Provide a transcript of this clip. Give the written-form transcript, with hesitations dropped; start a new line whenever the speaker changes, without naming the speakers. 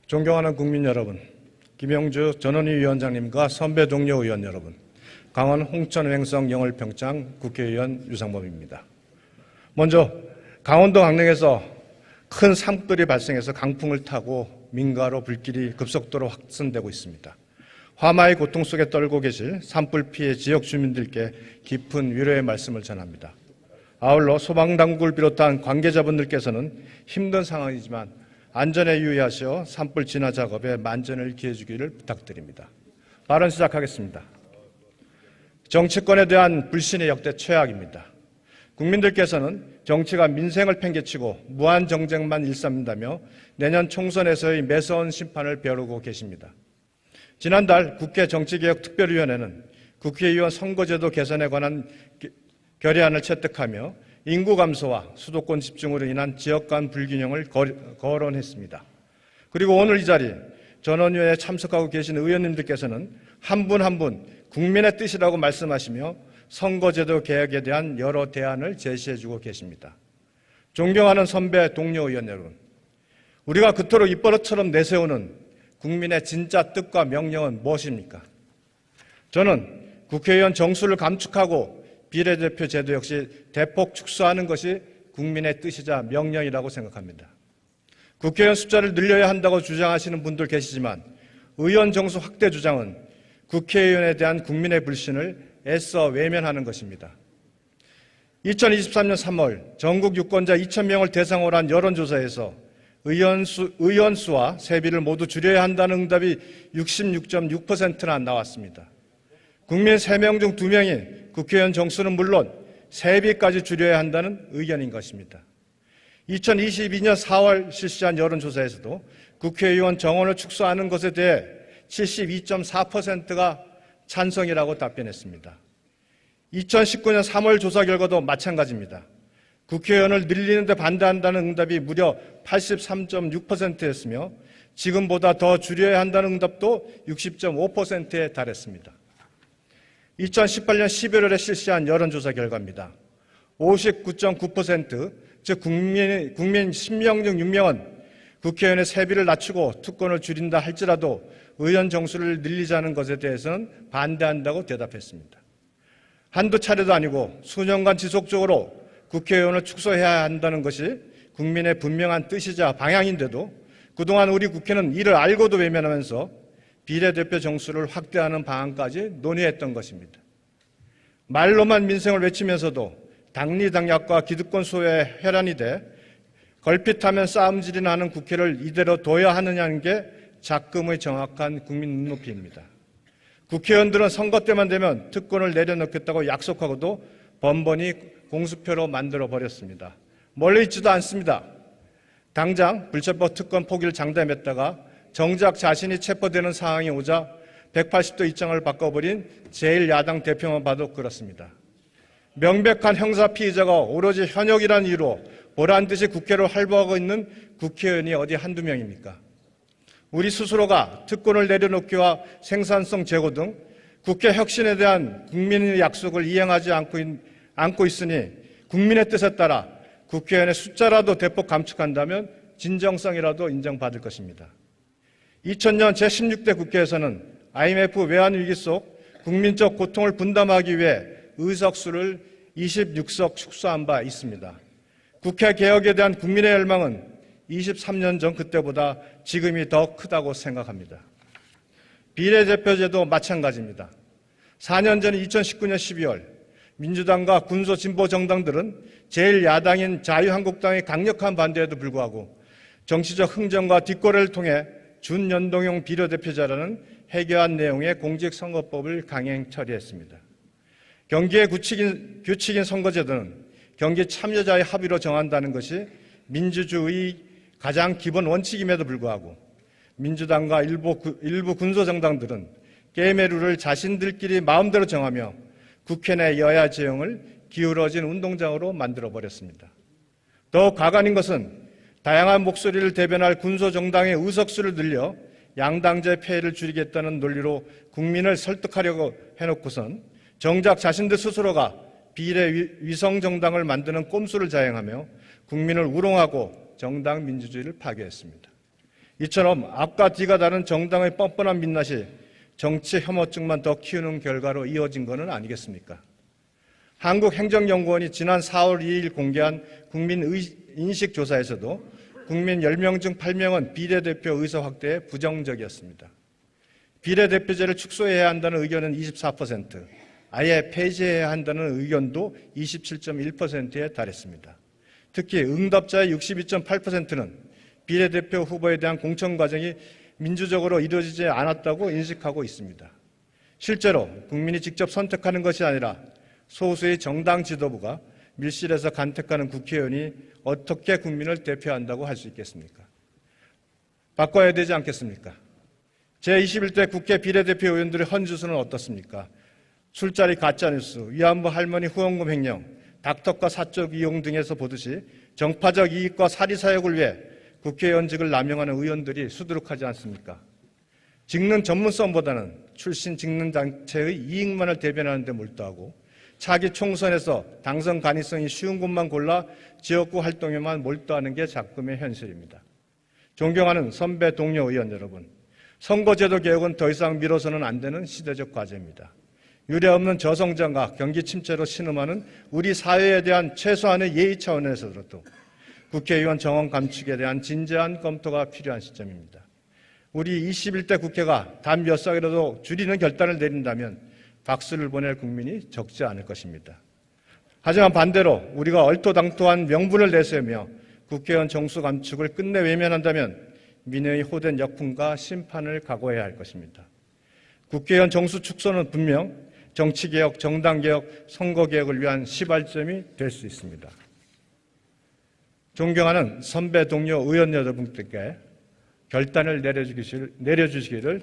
존경하는 국민 여러분, 김영주 전원위 위원장님과 선배 동료 의원 여러분, 강원 홍천 횡성 영월평창 국회의원 유상범입니다. 먼저 강원도 강릉에서 큰 산불이 발생해서 강풍을 타고 민가로 불길이 급속도로 확산되고 있습니다. 화마의 고통 속에 떨고 계실 산불 피해 지역 주민들께 깊은 위로의 말씀을 전합니다. 아울러 소방당국을 비롯한 관계자분들께서는 힘든 상황이지만 안전에 유의하시어 산불 진화 작업에 만전을 기해 주기를 부탁드립니다. 발언 시작하겠습니다. 정치권에 대한 불신이 역대 최악입니다. 국민들께서는 정치가 민생을 팽개치고 무한 정쟁만 일삼는다며 내년 총선에서의 매서운 심판을 벼르고 계십니다. 지난달 국회 정치개혁특별위원회는 국회의원 선거제도 개선에 관한 결의안을 채택하며 인구 감소와 수도권 집중으로 인한 지역 간 불균형을 거론했습니다. 그리고 오늘 이 자리 전원위원회에 참석하고 계신 의원님들께서는 한 분 한 분 국민의 뜻이라고 말씀하시며 선거제도 개혁에 대한 여러 대안을 제시해주고 계십니다. 존경하는 선배 동료 의원 여러분, 우리가 그토록 입버릇처럼 내세우는 국민의 진짜 뜻과 명령은 무엇입니까? 저는 국회의원 정수를 감축하고 비례대표 제도 역시 대폭 축소하는 것이 국민의 뜻이자 명령이라고 생각합니다. 국회의원 숫자를 늘려야 한다고 주장하시는 분들 계시지만 의원 정수 확대 주장은 국회의원에 대한 국민의 불신을 애써 외면하는 것입니다. 2023년 3월 전국 유권자 2,000명을 대상으로 한 여론조사에서 의원수와 세비를 모두 줄여야 한다는 응답이 66.6%나 나왔습니다. 국민 3명 중 2명이 국회의원 정수는 물론 세비까지 줄여야 한다는 의견인 것입니다. 2022년 4월 실시한 여론조사에서도 국회의원 정원을 축소하는 것에 대해 72.4%가 찬성이라고 답변했습니다. 2019년 3월 조사 결과도 마찬가지입니다. 국회의원을 늘리는 데 반대한다는 응답이 무려 83.6%였으며 지금보다 더 줄여야 한다는 응답도 60.5%에 달했습니다. 2018년 11월에 실시한 여론조사 결과입니다. 59.9%, 즉 국민 10명 중 6명은 국회의원의 세비를 낮추고 특권을 줄인다 할지라도 의원 정수를 늘리자는 것에 대해서는 반대한다고 대답했습니다. 한두 차례도 아니고 수년간 지속적으로 국회의원을 축소해야 한다는 것이 국민의 분명한 뜻이자 방향인데도 그동안 우리 국회는 이를 알고도 외면하면서 비례대표 정수를 확대하는 방안까지 논의했던 것입니다. 말로만 민생을 외치면서도 당리당략과 기득권 소외에 혈안이 돼 걸핏하면 싸움질이 나는 국회를 이대로 둬야 하느냐는 게 작금의 정확한 국민 눈높이입니다. 국회의원들은 선거 때만 되면 특권을 내려놓겠다고 약속하고도 번번이 공수표로 만들어버렸습니다. 멀리 있지도 않습니다. 당장 불체포 특권 포기를 장담했다가 정작 자신이 체포되는 상황이 오자 180도 입장을 바꿔버린 제1야당 대표만 봐도 그렇습니다. 명백한 형사 피의자가 오로지 현역이라는 이유로 보란듯이 국회를 활보하고 있는 국회의원이 어디 한두 명입니까? 우리 스스로가 특권을 내려놓기와 생산성 제고 등 국회 혁신에 대한 국민의 약속을 이행하지 않고 있으니 국민의 뜻에 따라 국회의원의 숫자라도 대폭 감축한다면 진정성이라도 인정받을 것입니다. 2000년 제16대 국회에서는 IMF 외환위기 속 국민적 고통을 분담하기 위해 의석수를 26석 축소한 바 있습니다. 국회 개혁에 대한 국민의 열망은 23년 전 그때보다 지금이 더 크다고 생각합니다. 비례대표제도 마찬가지입니다. 4년 전 2019년 12월 민주당과 군소진보 정당들은 제1야당인 자유한국당의 강력한 반대에도 불구하고 정치적 흥정과 뒷거래를 통해 준연동형 비례대표제라는 해괴한 내용의 공직선거법을 강행 처리했습니다. 경기의 규칙인 선거제도는 경기 참여자의 합의로 정한다는 것이 민주주의의 가장 기본 원칙임에도 불구하고 민주당과 일부 군소정당들은 게임의 룰을 자신들끼리 마음대로 정하며 국회 내 여야 지형을 기울어진 운동장으로 만들어버렸습니다. 더욱 가관인 것은 다양한 목소리를 대변할 군소정당의 의석수를 늘려 양당제 폐해를 줄이겠다는 논리로 국민을 설득하려고 해놓고선 정작 자신들 스스로가 비례 위성 정당을 만드는 꼼수를 자행하며 국민을 우롱하고 정당 민주주의를 파괴했습니다. 이처럼 앞과 뒤가 다른 정당의 뻔뻔한 민낯이 정치 혐오증만 더 키우는 결과로 이어진 것은 아니겠습니까? 한국행정연구원이 지난 4월 2일 공개한 국민인식조사에서도 국민 10명 중 8명은 비례대표 의석 확대에 부정적이었습니다. 비례대표제를 축소해야 한다는 의견은 24%, 아예 폐지해야 한다는 의견도 27.1%에 달했습니다. 특히 응답자의 62.8%는 비례대표 후보에 대한 공천 과정이 민주적으로 이루어지지 않았다고 인식하고 있습니다. 실제로 국민이 직접 선택하는 것이 아니라 소수의 정당 지도부가 밀실에서 간택하는 국회의원이 어떻게 국민을 대표한다고 할 수 있겠습니까? 바꿔야 되지 않겠습니까? 제21대 국회 비례대표 의원들의 헌주수는 어떻습니까? 술자리 가짜뉴스, 위안부 할머니 후원금 횡령, 닥터과 사적 이용 등에서 보듯이 정파적 이익과 사리사욕을 위해 국회의원직을 남용하는 의원들이 수두룩하지 않습니까? 직능 전문성보다는 출신 직능 단체의 이익만을 대변하는 데 몰두하고 차기 총선에서 당선 가능성이 쉬운 곳만 골라 지역구 활동에만 몰두하는 게 작금의 현실입니다. 존경하는 선배 동료 의원 여러분, 선거제도 개혁은 더 이상 미뤄서는 안 되는 시대적 과제입니다. 유례없는 저성장과 경기 침체로 신음하는 우리 사회에 대한 최소한의 예의 차원에서도 국회의원 정원 감축에 대한 진지한 검토가 필요한 시점입니다. 우리 21대 국회가 단 몇 석이라도 줄이는 결단을 내린다면 박수를 보낼 국민이 적지 않을 것입니다. 하지만 반대로 우리가 얼토당토한 명분을 내세우며 국회의원 정수 감축을 끝내 외면한다면 민의의 호된 역풍과 심판을 각오해야 할 것입니다. 국회의원 정수 축소는 분명 정치개혁, 정당개혁, 선거개혁을 위한 시발점이 될 수 있습니다. 존경하는 선배 동료 의원 여러분께 결단을 내려주시기를